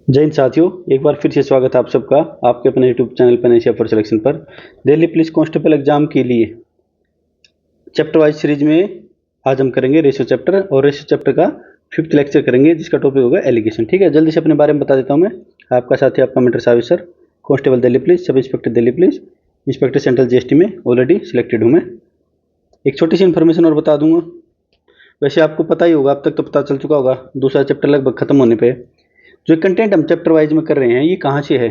जय हिंद साथियों, एक बार फिर से स्वागत है आप सबका आपके अपने YouTube channel Panacea for selection पर। दिल्ली पुलिस कांस्टेबल एग्जाम के लिए चैप्टर वाइज सीरीज में आज हम करेंगे रेशियो चैप्टर, और रेशियो चैप्टर का 5th लेक्चर करेंगे जिसका टॉपिक होगा एलिगेशन। ठीक है, जल्दी से अपने बारे में बता देता हूँ मैं। आपका साथी, आपका mentor Savir sir, constable Delhi police, sub inspector Delhi police, inspector central GST में ऑलरेडी सिलेक्टेड हूँ मैं। एक छोटी सी इन्फॉर्मेशन और बता दूंगा। वैसे आपको पता ही होगा, अब तक तो पता चल चुका होगा, दूसरा चैप्टर लगभग खत्म होने पे। जो कंटेंट हम चैप्टर वाइज में कर रहे हैं ये कहाँ से है,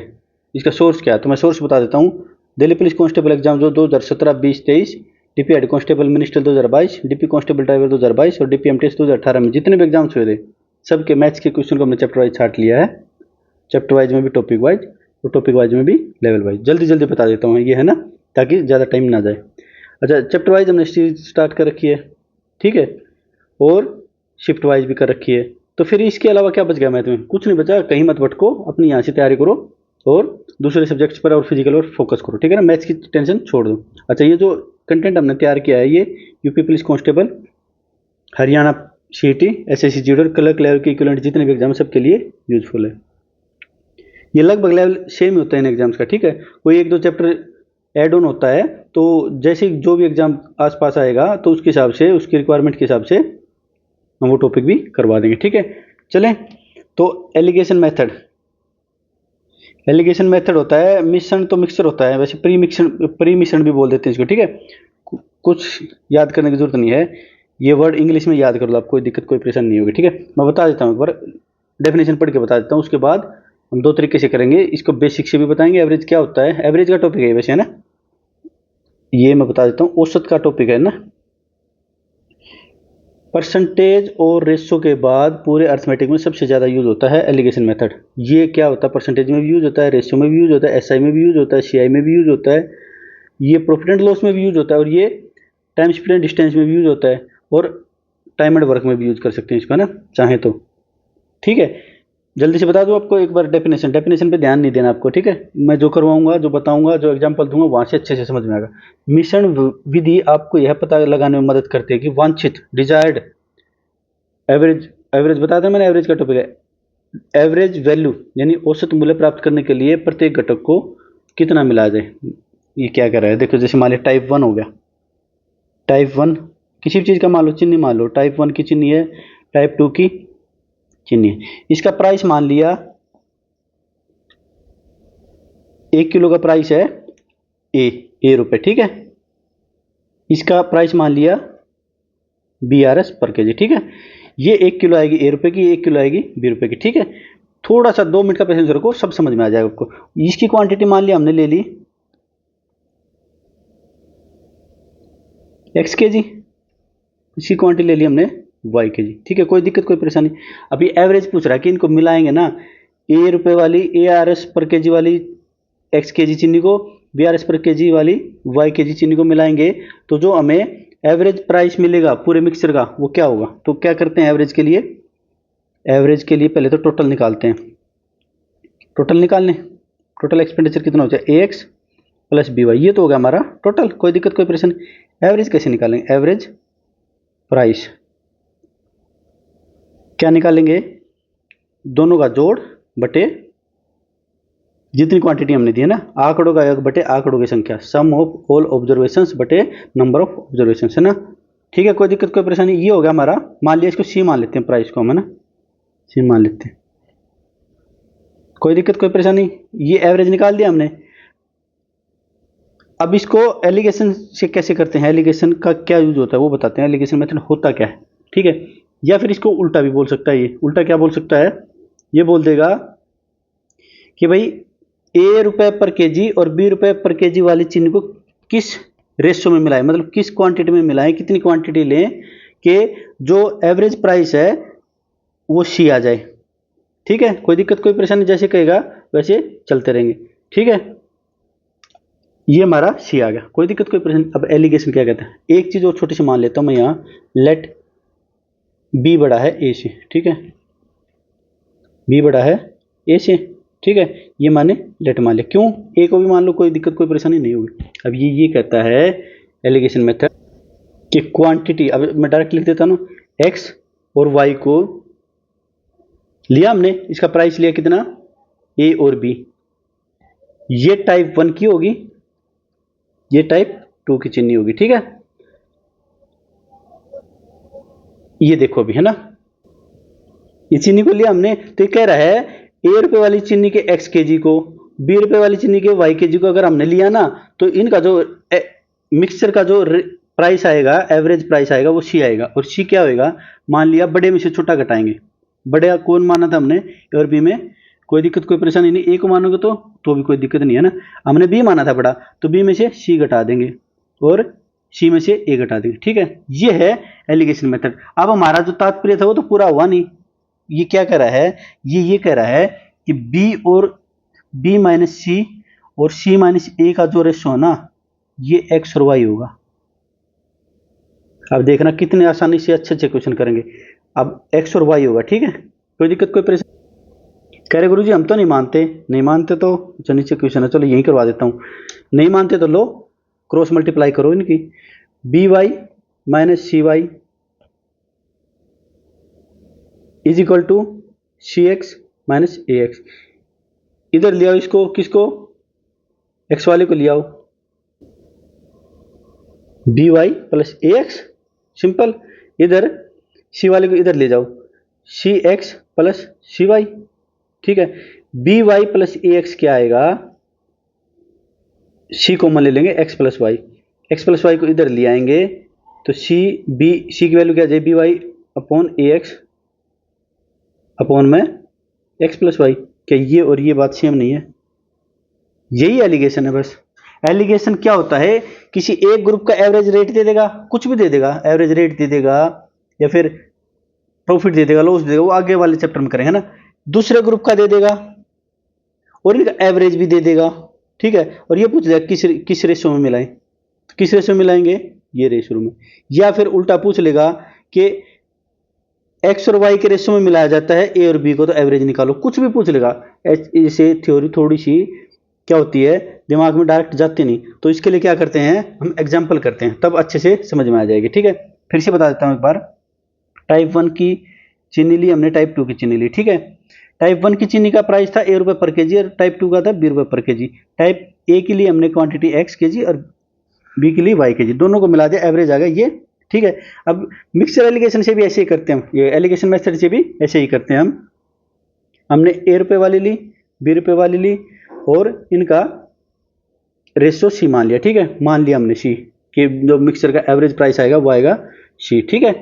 इसका सोर्स क्या है, तो मैं सोर्स बता देता हूँ। दिल्ली पुलिस कांस्टेबल एग्जाम जो 2017, 20, 23, DP head constable minister 2022, DP constable driver 2022 और डीपी एमटीएस 2018 में जितने भी एग्जाम्स हुए थे सबके मैथ्स के क्वेश्चन को हमने चैप्टर वाइज छाट लिया है। चैप्टर वाइज में भी टॉपिक वाइज, और टॉपिक वाइज में भी लेवल वाइज। जल्दी जल्दी बता देता हूँ, ये है ना, ताकि ज़्यादा टाइम ना जाए। अच्छा, चैप्टर वाइज हमने सीरीज स्टार्ट कर रखी है, ठीक है, और शिफ्ट वाइज भी कर रखी है। तो फिर इसके अलावा क्या बच गया मैथ में? कुछ नहीं बचा। कहीं मत भटको, अपनी यहाँ से तैयारी करो और दूसरे सब्जेक्ट्स पर और फिजिकल पर फोकस करो, ठीक है ना। मैथ्स की टेंशन छोड़ दो। अच्छा, ये जो कंटेंट हमने तैयार किया है ये UP police constable, Haryana CET, SSC GD, clerk level के इक्विवेलेंट जितने भी एग्जाम सबके लिए यूजफुल है। ये लगभग लेवल सेम ही होता है इन एग्जाम्स का, ठीक है। कोई एक दो चैप्टर ऐड ऑन होता है, तो जैसे जो भी एग्जाम आसपास आएगा तो उसके हिसाब से, उसकी रिक्वायरमेंट के हिसाब से हम वो टॉपिक भी करवा देंगे, ठीक है। चलें, तो एलिगेशन मेथड। एलिगेशन मेथड होता है, मिश्रण तो मिक्सचर होता है, वैसे प्री मिश्रण भी बोल देते हैं इसको, ठीक है। कुछ याद करने की जरूरत नहीं है, ये वर्ड इंग्लिश में याद कर लो आप, कोई दिक्कत कोई परेशानी नहीं होगी, ठीक है। मैं बता देता हूँ एक बार, डेफिनेशन पढ़ के बता देता हूँ। उसके बाद हम दो तरीके से करेंगे इसको, बेसिक से भी बताएंगे एवरेज क्या होता है, एवरेज का टॉपिक है वैसे, है ना। ये मैं बता देता हूँ, औसत का टॉपिक है ना। परसेंटेज और रेशो के बाद पूरे अर्थमेटिक में सबसे ज़्यादा यूज होता है एलिगेशन मेथड। ये क्या होता है? परसेंटेज में भी यूज होता है, रेशो में भी यूज होता है, एसआई में भी यूज होता है, सीआई में भी यूज होता है, ये प्रॉफिट एंड लॉस में भी यूज होता है, और ये टाइम स्प्लिट डिस्टेंस में भी यूज होता है, और टाइम एंड वर्क में भी यूज कर सकते हैं इसका ना, चाहे तो, ठीक है। जल्दी से बता दूं आपको एक बार, डेफिनेशन पे ध्यान नहीं देना आपको, ठीक है। मैं जो करवाऊंगा, जो बताऊंगा, जो एग्जांपल दूंगा वहां से अच्छे से समझ में आएगा। मिश्रण विधि आपको यह पता लगाने में मदद करती है कि वांछित, डिजायर्ड एवरेज, एवरेज बता दें मैंने, एवरेज का टॉपिक है। एवरेज वैल्यू यानी औसत मूल्य प्राप्त करने के लिए प्रत्येक घटक को कितना मिला जाए। ये क्या कर रहा है, देखो, जैसे मान लिया टाइप 1 हो गया, टाइप 1 किसी भी चीज़ का मान लो, चिन्ह मान लो, टाइप 1 की चिन्ह है, टाइप 2 की चिन्ह है। इसका प्राइस मान लिया 1 किलो का प्राइस है ए रुपए, ठीक है। इसका प्राइस मान लिया BRS पर केजी, ठीक है। ये 1 किलो आएगी ए रुपए की, 1 किलो आएगी बी रुपए की, ठीक है। थोड़ा सा 2 मिनट का पेशेंस रखो, सब समझ में आ जाएगा आपको। इसकी क्वांटिटी मान लिया हमने ले ली x केजी, इसकी क्वांटिटी ले ली हमने y केजी, ठीक है। कोई दिक्कत कोई परेशानी? अभी एवरेज पूछ रहा है कि इनको मिलाएंगे ना, ए रुपए वाली ARS पर केजी वाली x केजी चीनी को BRS पर केजी वाली y केजी चीनी को मिलाएंगे, तो जो हमें एवरेज प्राइस मिलेगा पूरे मिक्सचर का वो क्या होगा। तो क्या करते हैं एवरेज के लिए? एवरेज के लिए पहले तो टोटल निकालते हैं। टोटल निकालने, टोटल एक्सपेंडिचर कितना हो जाए, AX प्लस BY, ये तो हो गया हमारा टोटल। कोई दिक्कत कोई परेशानी? एवरेज कैसे निकालेंगे? एवरेज प्राइस क्या निकालेंगे? दोनों का जोड़ बटे जितनी क्वांटिटी हमने दी है ना, आंकड़ों का योग बटे आंकड़ों की संख्या, सम ऑफ ऑल ऑब्जर्वेशंस बटे नंबर ऑफ ऑब्जर्वेशंस, है ना। ठीक है, कोई दिक्कत कोई परेशानी? ये हो गया हमारा। मान लिया इसको सी मान लेते हैं, प्राइस को हम, है ना, सी मान लेते हैं। कोई दिक्कत कोई परेशानी? ये एवरेज निकाल दिया हमने। अब इसको एलिगेशन से कैसे करते हैं, एलिगेशन का क्या यूज होता है वो बताते हैं। एलिगेशन मेथड होता क्या है, ठीक है। या फिर इसको उल्टा भी बोल सकता है। ये उल्टा क्या बोल सकता है? ये बोल देगा कि भाई ए रुपए पर केजी और बी रुपए पर केजी वाली चीनी को किस रेशो में मिलाएं, मतलब किस क्वांटिटी में मिलाएं, कितनी क्वांटिटी लें कि जो एवरेज प्राइस है वो सी आ जाए, ठीक है। कोई दिक्कत कोई परेशानी? जैसे कहेगा वैसे चलते रहेंगे, ठीक है। ये हमारा सी आ गया, कोई दिक्कत कोई परेशानी? अब एलिगेशन क्या कहता है, एक चीज और छोटी सी मान लेता हूं मैं यहाँ, लेट बी बड़ा है ए से, ठीक है, बी बड़ा है ए से, ठीक है। ये माने लेट मान ले, क्यों? ए को भी मान लो, कोई दिक्कत कोई परेशानी नहीं होगी। अब ये कहता है एलिगेशन मेथड कि क्वांटिटी, अब मैं डायरेक्ट लिख देता हूँ, एक्स और वाई को लिया हमने, इसका प्राइस लिया कितना ए और बी, ये टाइप 1 की होगी, ये टाइप 2 की चीनी होगी। ठीक है, ये देखो अभी, है ना, ये चीनी को लिया हमने, तो ये कह रहा है ए रुपए वाली चीनी के एक्स केजी को बी रुपए वाली चीनी के वाई केजी को अगर हमने लिया ना, तो इनका जो मिक्सचर का जो प्राइस आएगा, एवरेज प्राइस आएगा, वो सी आएगा। और सी क्या होएगा, मान लिया बड़े में से छोटा घटाएंगे। बड़े कौन माना था हमने, ए और बी में, कोई दिक्कत कोई परेशानी नहीं, ए को मानोगे तो भी कोई दिक्कत नहीं है ना। हमने बी माना था बड़ा, तो बी में से सी घटा देंगे और सी में से ए घटा देंगे। ठीक है, ये है एलिगेशन मेथड। अब हमारा जो तात्पर्य था वो तो पूरा हुआ नहीं। ये क्या कह रहा है, ये कह रहा है कि बी और बी माइनस सी और सी माइनस ए का जो रेशो है ना, ये एक्स और वाई होगा। अब देखना कितने आसानी से अच्छे अच्छे क्वेश्चन करेंगे। अब एक्स और वाई होगा। ठीक है, कोई दिक्कत कोई परेशानी। कह रहे गुरुजी हम तो नहीं मानते, नहीं मानते तो जो नीचे क्वेश्चन है, चलो यही करवा देता हूं। नहीं मानते तो लो क्रॉस मल्टीप्लाई करो इनकी, b y minus c y is equal to c x minus a x. इधर ले आओ इसको, किसको, एक्स वाले को ले आओ, b y plus a x, simple. इधर सी वाले को इधर ले जाओ, c x plus c y. ठीक है, b y plus a x क्या आएगा, सी कॉमन ले लेंगे, x plus y, x plus y को इधर ले आएंगे, तो सी बी, सी की वैल्यू क्या आ जाए, बी वाई अपॉन ए एक्स अपॉन में एक्स प्लस वाई। क्या ये और ये बात सेम नहीं है? यही एलिगेशन है बस। एलिगेशन क्या होता है, किसी एक ग्रुप का एवरेज रेट दे देगा, कुछ भी दे देगा, एवरेज रेट दे देगा या फिर प्रॉफिट दे देगा, लॉस दे देगा, वो आगे वाले चैप्टर में करेंगे ना। दूसरे ग्रुप का दे देगा और इनका एवरेज भी दे देगा। ठीक है, और ये पूछ देगा किस रेशो में मिलाएं, तो किस रेशो में मिलाएंगे, ये रेशो में। या फिर उल्टा पूछ लेगा कि एक्स और वाई के रेशो में मिलाया जाता है ए और बी को, तो एवरेज निकालो, कुछ भी पूछ लेगा। ऐसे थ्योरी थोड़ी सी क्या होती है, दिमाग में डायरेक्ट जाती नहीं, तो इसके लिए क्या करते हैं, हम एग्जाम्पल करते हैं, तब अच्छे से समझ में आ जाएगी। ठीक है, फिर से बता देता हूं एक बार। टाइप 1 की चीनी ली हमने, टाइप 2 की चीनी ली। ठीक है, टाइप 1 की चीनी का प्राइस था ए रुपए पर केजी और टाइप 2 का था बी रुपए पर केजी। टाइप ए के लिए हमने क्वांटिटी एक्स केजी और बी के लिए वाई केजी, दोनों को मिला दिया, एवरेज आ गया ये। ठीक है, अब मिक्सर एलिगेशन से भी ऐसे ही करते हैं, ये एलिगेशन मेथड से भी ऐसे ही करते हैं हम। हमने ए रुपए वाली ली, बी रुपए वाली ली और इनका रेशो सी मान लिया। ठीक है, मान लिया हमने सी कि जो मिक्सचर का एवरेज प्राइस आएगा वो आएगा सी। ठीक है,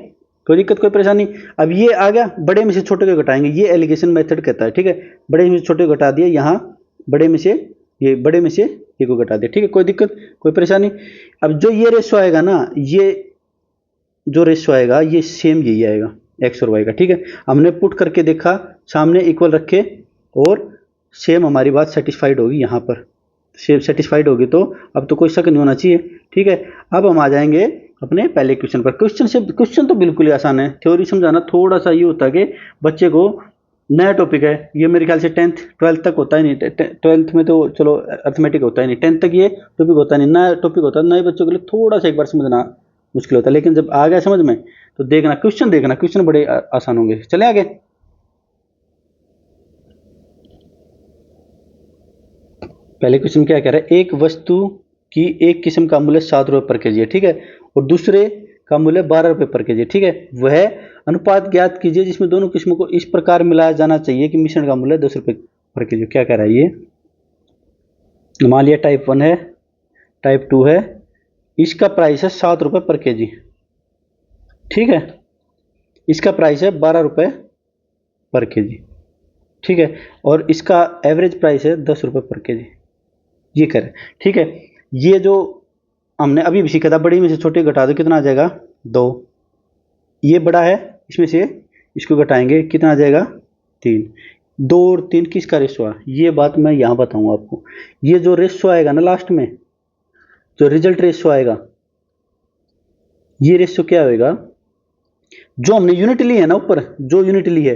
कोई दिक्कत कोई परेशानी। अब ये आ गया, बड़े में से छोटे को घटाएंगे, ये एलिगेशन मेथड कहता है। ठीक है, बड़े में से छोटे को घटा दिया, यहाँ बड़े में से ये, बड़े में से ये को घटा दिया। ठीक है, कोई दिक्कत कोई परेशानी। अब जो ये रेशो आएगा ना, ये जो रेशो आएगा ये सेम यही आएगा एक्स और वाई का। ठीक है, हमने पुट करके देखा, सामने इक्वल रखे और सेम हमारी बात सेटिस्फाइड होगी, यहाँ पर सेम सेटिस्फाइड होगी, तो अब तो कोई शक नहीं होना चाहिए। ठीक है, अब हम आ जाएंगे अपने पहले क्वेश्चन पर। क्वेश्चन तो बिल्कुल ही आसान है, थ्योरी समझाना थोड़ा सा ये होता है कि बच्चे को नया टॉपिक है, ये मेरे ख्याल से 10th 12th तक होता ही नहीं, 12th में तो चलो अर्थमेटिक होता ही नहीं, 10th तक ये टॉपिक होता नहीं, नया टॉपिक होता है, नए बच्चों के लिए थोड़ा सा एक बार समझना मुश्किल होता है, लेकिन जब आ गया समझ में तो देखना क्वेश्चन बड़े आसान होंगे। चले आगे। पहले क्वेश्चन क्या कह रहा है, एक वस्तु की एक किस्म का मूल्य 7 रुपये पर केजी है। ठीक है, और दूसरे का मूल्य 12 रुपये पर केजी। ठीक है, वह अनुपात ज्ञात कीजिए जिसमें दोनों किस्मों को इस प्रकार मिलाया जाना चाहिए कि मिश्रण का मूल्य 10 रुपये पर केजी। क्या कह रहा है ये, मान लिया टाइप 1 है, टाइप 2 है, इसका प्राइस है 7 रुपये पर केजी। ठीक है, इसका प्राइस है 12 रुपये पर केजी। ठीक है, और इसका एवरेज प्राइस है 10 रुपये पर केजी, ये करें। ठीक है, ये जो हमने अभी भी सीखा था, बड़ी में से छोटे घटा दो, कितना आ जाएगा 2। ये बड़ा है, इसमें से इसको घटाएंगे, कितना आ जाएगा 3। 2 और 3 किसका रेशो है, ये बात मैं यहाँ बताऊंगा आपको। ये जो रेशो आएगा ना लास्ट में, जो रिजल्ट रेशो आएगा, ये रेशो क्या होएगा, जो हमने यूनिट ली है ना ऊपर, जो यूनिट ली है,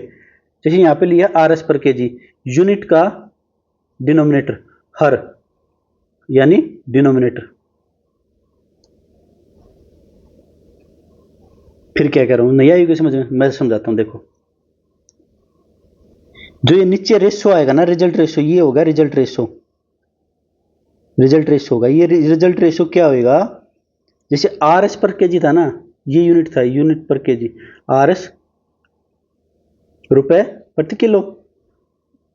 जैसे यहाँ पे लिया आर एस पर केजी, यूनिट का डिनोमिनेटर हर, यानी डिनोमिनेटर। फिर क्या कह रहा हूं, नहीं आएगी समझ में, मैं समझाता हूं। देखो, जो ये नीचे रेशो आएगा ना, रिजल्ट रेशो, ये होगा रिजल्ट रेशो। रिजल्ट रेशो होगा ये। रिजल्ट रेशो क्या होगा, जैसे आर एस पर केजी था ना, ये यूनिट था, यूनिट पर केजी, आर एस रुपए प्रति किलो।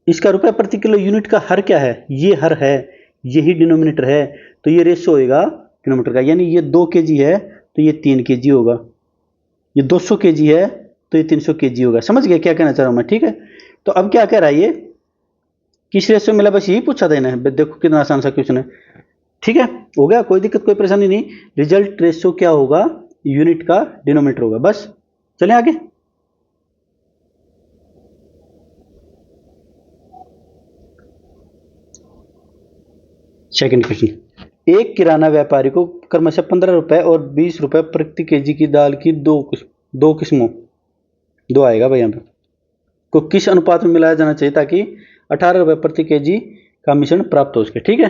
इसका रुपए प्रति किलो यूनिट का हर क्या है, ये हर है, यही डिनोमिनेटर है। तो ये रेशो होगा डिनोमिनेटर का, यानी ये 2 केजी है तो ये 3 केजी होगा, ये 200 केजी है तो ये 300 केजी होगा। समझ गए क्या कहना चाह रहा हूं मैं? ठीक है, तो अब क्या कह रहा है ये, किस रेशो मिला, बस यही पूछा था इन्हें। देखो कितना आसान सा क्वेश्चन है। ठीक है, हो गया, कोई दिक्कत कोई परेशानी नहीं। रिजल्ट रेशो क्या होगा, यूनिट का डिनोमिनेटर होगा। बस चलें आगे। सेकंड क्वेश्चन, एक किराना व्यापारी को क्रमशः 15 रुपए और 20 रुपए प्रति केजी की दाल की दो किस्मों, दो आएगा भाई यहाँ पे, को किस अनुपात में मिलाया जाना चाहिए ताकि 18 रुपए प्रति केजी का मिश्रण प्राप्त हो सके। ठीक है,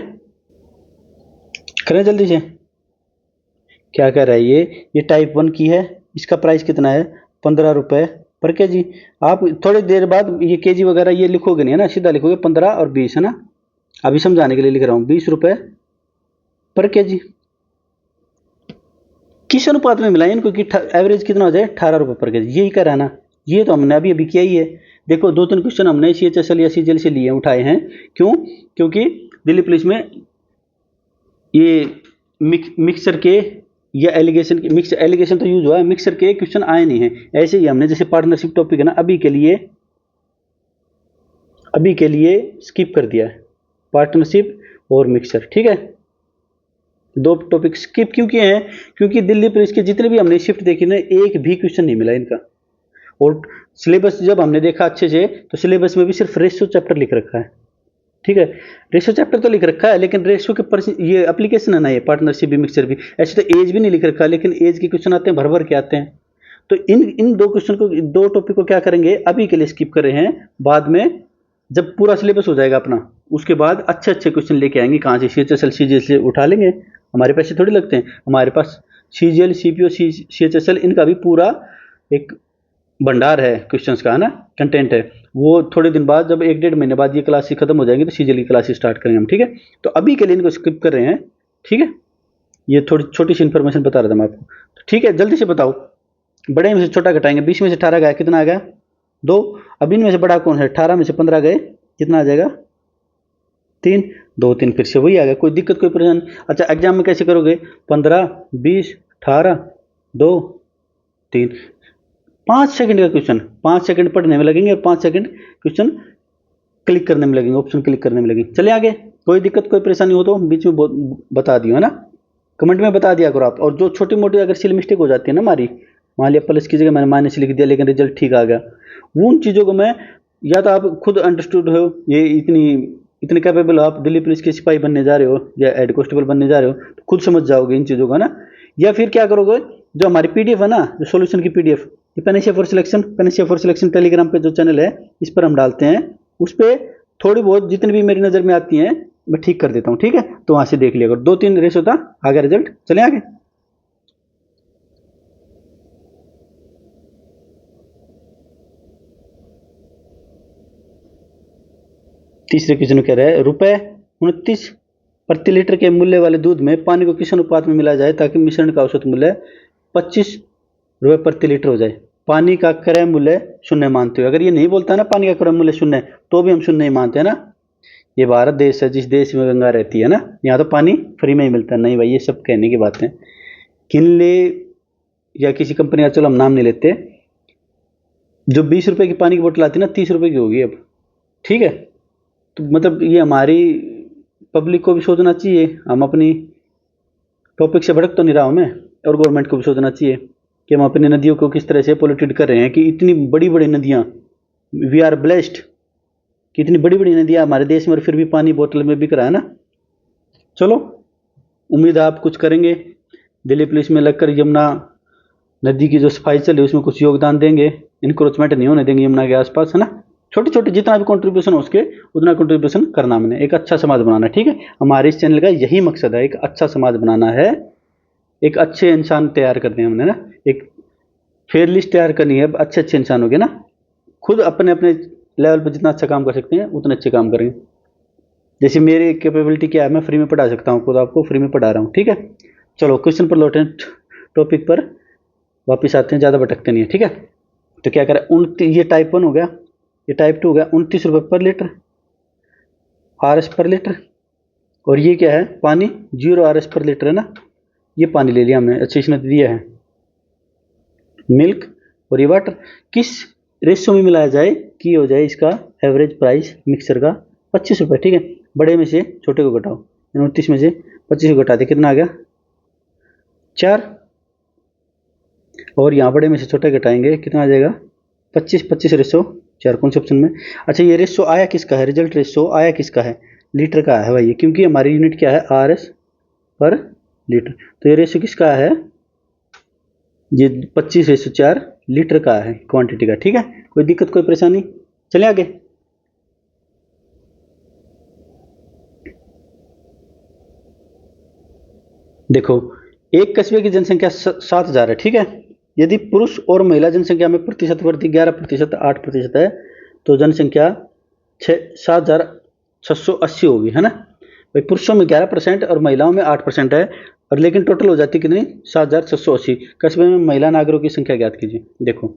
करें जल्दी से। क्या कह रहा है ये टाइप 1 की है, इसका प्राइस कितना है, 15 रुपए पर केजी। आप थोड़ी देर बाद ये केजी वगैरह ये लिखोगे नहीं है ना, सीधा लिखोगे 15 और 20 है ना। अभी समझाने के लिए लिख रहा हूँ, 20 रुपए पर केजी। किस अनुपात में मिलाएं इनको कि एवरेज कितना हो जाए, 18 रुपए पर केजी, यही कह रहा है ना। ये तो हमने अभी अभी किया ही है। देखो 2-3 क्वेश्चन हमने CHSL या CGL से लिए उठाए हैं। क्यों? क्योंकि दिल्ली पुलिस में ये मिक्सर के या एलिगेशन के, मिक्स एलिगेशन तो यूज हुआ है, मिक्सर के क्वेश्चन आए नहीं हैं। ऐसे ही हमने जैसे पार्टनरशिप टॉपिक है ना, अभी के लिए स्किप कर दिया है, पार्टनरशिप और मिक्सर। ठीक है, 2 टॉपिक स्किप क्यों किए हैं, क्योंकि दिल्ली पुलिस के जितने भी हमने शिफ्ट देखी ना, एक भी क्वेश्चन नहीं मिला इनका। और सिलेबस जब हमने देखा अच्छे से, तो सिलेबस में भी सिर्फ रेशो चैप्टर लिख रखा है। ठीक है, रेशो चैप्टर तो लिख रखा है, लेकिन रेशो के ये एप्लीकेशन है ना, ये पार्टनरशिप भी मिक्सचर भी, ऐसे तो एज भी नहीं लिख रखा, लेकिन एज के क्वेश्चन आते हैं, भर भर के आते हैं। तो इन 2 क्वेश्चन को, 2 टॉपिक को क्या करेंगे, अभी के लिए स्किप कर रहे हैं। बाद में जब पूरा सिलेबस हो जाएगा अपना, उसके बाद अच्छे अच्छे क्वेश्चन लेके आएंगे। कहाँ से, CHSL CGL से उठा लेंगे, हमारे पैसे थोड़ी लगते हैं। हमारे पास CGL CPO CHSL इनका भी पूरा एक भंडार है क्वेश्चंस का, है ना, कंटेंट है। वो थोड़े दिन बाद, जब 1-1.5 महीने बाद ये क्लासेस खत्म हो जाएंगी, तो CGL की क्लासेस स्टार्ट करेंगे हम। ठीक है, तो अभी के लिए इनको स्किप कर रहे हैं। ठीक है, ये थोड़ी छोटी सी इन्फॉर्मेशन बता रहा था मैं आपको। तो ठीक है, जल्दी से बताओ, बड़े में से छोटा घटाएंगे, 20 में से 18 गया, कितना आ गया, 2। अब इनमें से बड़ा कौन है, 18 में से 15 गए, कितना आ जाएगा, 3, 2 3, फिर से वही आ गया। कोई दिक्कत कोई परेशानी? अच्छा, एग्जाम में कैसे करोगे, 15 20 18 2 3, 5 सेकंड का क्वेश्चन, 5 सेकंड पढ़ने में लगेंगे और 5 सेकंड क्वेश्चन क्लिक करने में लगेंगे, ऑप्शन क्लिक करने में लगेंगे। चले आगे, कोई दिक्कत कोई परेशानी हो तो बीच में बता दियो, है ना, कमेंट में बता दिया करो आप। और जो छोटी मोटी अगर सिल मिस्टेक हो जाती है ना हमारी, मान लिया प्लस की जगह मैंने माइनस लिख दिया लेकिन रिजल्ट ठीक आ गया, वो उन चीज़ों को मैं, या तो आप खुद अंडरस्टूड हो, ये इतने कैपेबल हो, आप दिल्ली पुलिस के सिपाही बनने जा रहे हो या हेड कांस्टेबल बनने जा रहे हो, तो खुद समझ जाओगे इन चीज़ों का ना। या फिर क्या करोगे, जो हमारी PDF है ना, जो सॉल्यूशन की PDF, ये पैनेशिया फॉर सिलेक्शन टेलीग्राम पे जो चैनल है, इस पर हम डालते हैं। उस पर थोड़ी बहुत जितनी भी मेरी नज़र में आती हैं मैं ठीक कर देता हूँ। ठीक है, तो वहाँ से देख लिया करो। 2-3 रेस होता, आ गया रिजल्ट। चले आगे। तीसरे क्वेश्चन में कह रहा है, ₹29 प्रति लीटर के मूल्य वाले दूध में पानी को किस अनुपात में मिलाया जाए ताकि मिश्रण का औसत मूल्य 25 रुपये प्रति लीटर हो जाए। पानी का क्रय मूल्य 0 मानते हो। अगर ये नहीं बोलता ना पानी का क्रय मूल्य 0 है, तो भी हम 0 ही मानते हैं ना। ये भारत देश है, जिस देश में गंगा रहती है ना, यहाँ तो पानी फ्री में ही मिलता है। नहीं भाई, ये सब कहने की बातें। किनले या किसी कंपनी का, चलो हम नाम नहीं लेते, जो 20 रुपए की पानी की बोतल आती है ना, 30 रुपए की होगी अब। ठीक है, तो मतलब ये हमारी पब्लिक को भी सोचना चाहिए। हम अपनी टॉपिक से भड़क तो नहीं रहा हूँ मैं, और गवर्नमेंट को भी सोचना चाहिए कि हम अपनी नदियों को किस तरह से पोल्यूटेड कर रहे हैं। कि इतनी बड़ी बड़ी नदियाँ, वी आर ब्लेस्ड कि इतनी बड़ी बड़ी नदियाँ हमारे देश में, और फिर भी पानी बोतल में बिक रहा है ना। चलो, उम्मीद है आप कुछ करेंगे, दिल्ली पुलिस में लगकर यमुना नदी की जो सफाई चल रही है उसमें कुछ योगदान देंगे, इंक्रोचमेंट नहीं होने देंगे यमुना के आसपास, है ना। छोटे छोटे जितना भी कंट्रीब्यूशन हो उसके, उतना कंट्रीब्यूशन करना हमने, एक अच्छा समाज बनाना है। ठीक है, हमारे इस चैनल का यही मकसद है, एक अच्छा समाज बनाना है, एक अच्छे इंसान तैयार करने हैं हमने ना, एक फेयर लिस्ट तैयार करनी है। अच्छे अच्छे इंसान हो गए ना, खुद अपने अपने लेवल पर जितना अच्छा काम कर सकते हैं उतने अच्छे काम करेंगे। जैसे मेरी कैपेबिलिटी क्या है, मैं फ्री में पढ़ा सकता हूँ, खुद आपको फ्री में पढ़ा रहा हूँ, ठीक है। चलो क्वेश्चन पर लौटे, टॉपिक पर वापस आते हैं, ज़्यादा भटकते नहीं है, ठीक है। तो क्या करें, ये टाइप 1 हो गया, ये टाइप 2 हो गया, 29 रुपये पर लीटर RS पर लीटर। और ये क्या है, पानी 0 RS पर लीटर है ना, ये पानी ले लिया हमने। अच्छा इसने दिया है मिल्क और ये वाटर, किस रेशियो में मिलाया जाए कि हो जाए इसका एवरेज प्राइस मिक्सर का 25 रुपये, ठीक है। बड़े में से छोटे को घटाओ, 29 में से 25 को घटा दे, कितना आ गया 4। और यहाँ बड़े में से छोटे घटाएंगे, कितना आ जाएगा 25, 25/4, कौन से ऑप्शन में। अच्छा ये रेशियो आया किसका है, रिजल्ट रेशियो आया किसका है, लीटर का है भाई, क्योंकि हमारी यूनिट क्या है RS पर लीटर। तो ये रेशियो किसका है, ये 25/4 लीटर का है, क्वांटिटी का, ठीक है। कोई दिक्कत कोई परेशानी, चले आगे। देखो एक कस्बे की जनसंख्या 7,000 है, ठीक है। यदि पुरुष और महिला जनसंख्या में प्रतिशत वृद्धि 11%, 8% है, तो जनसंख्या 7,680 होगी, है ना भाई। पुरुषों में 11% और महिलाओं में 8% है, और लेकिन टोटल हो जाती कितनी 7,680। कस्बे में महिला नागरिकों की संख्या ज्ञात कीजिए। देखो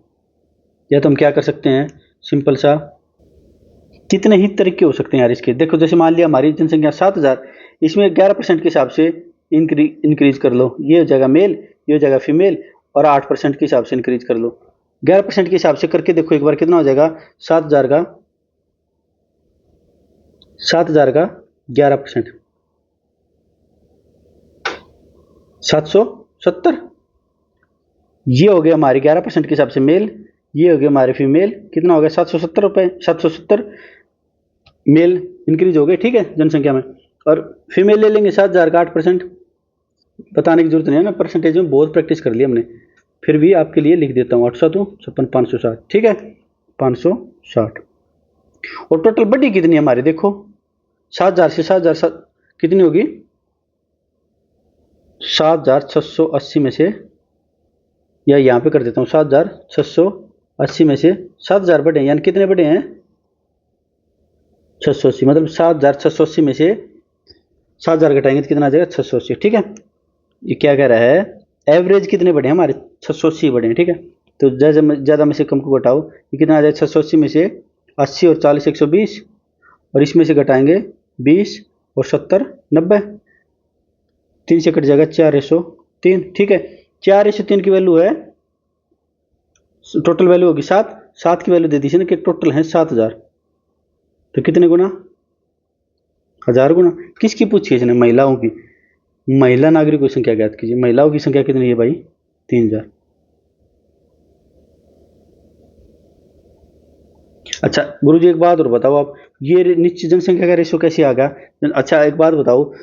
या तो हम क्या कर सकते हैं, सिंपल सा, कितने ही तरीके हो सकते हैं यार इसके। देखो जैसे मान लिया हमारी जनसंख्या 7,000, इसमें 11% के हिसाब से इंक्रीज कर लो, ये हो जाएगा मेल, ये हो जाएगा फीमेल, और 8% के हिसाब से इंक्रीज कर लो। 11% के हिसाब से करके देखो एक बार कितना हो जाएगा, 7,000 का 11%, 770। ये हो गया हमारे 11% के हिसाब से मेल, ये हो गया हमारे फीमेल, कितना हो गया 770 रुपये, 770 मेल इंक्रीज हो गए, ठीक है जनसंख्या में। और फीमेल ले लेंगे 7,000 का 8%, बताने की जरूरत नहीं है ना, परसेंटेज में बहुत प्रैक्टिस कर ली हमने, फिर भी आपके लिए लिख देता हूँ 800 56 560, ठीक है 560। और टोटल बड़ी कितनी है हमारी, देखो 7,000 से 7,000 कितनी होगी, 7,680 में से, या यहाँ पे कर देता हूँ 7,680 में से 7,000 बढ़े, यानी कितने बढ़े हैं 680, मतलब 7,680 में से 7,000 घटाएंगे तो कितना आ जाएगा 680, ठीक है। ये क्या कह रहा है, एवरेज कितने बढ़े हमारे 680 बढ़े हैं, ठीक है। तो ज़्यादा में से कम को घटाओ, ये कितना आ जाएगा 680 में से 80 और 40 120, और इसमें से घटाएंगे 20 और 70 90, 3 से कट जाएगा 4/3, ठीक है। 4/3 की वैल्यू है, टोटल वैल्यू होगी 7 की वैल्यू दे दी ना कि टोटल है 7,000, तो कितने गुना 1000 गुना। किसकी पूछी है इसने, महिलाओं की। महिला नागरिकों की संख्या ज्ञात कीजिए। महिलाओं की संख्या कितनी है भाई 3,000। अच्छा गुरुजी एक बात और बताओ आप, ये निश्चित जनसंख्या का रेशियो कैसे आ गया। अच्छा एक बात बताओ,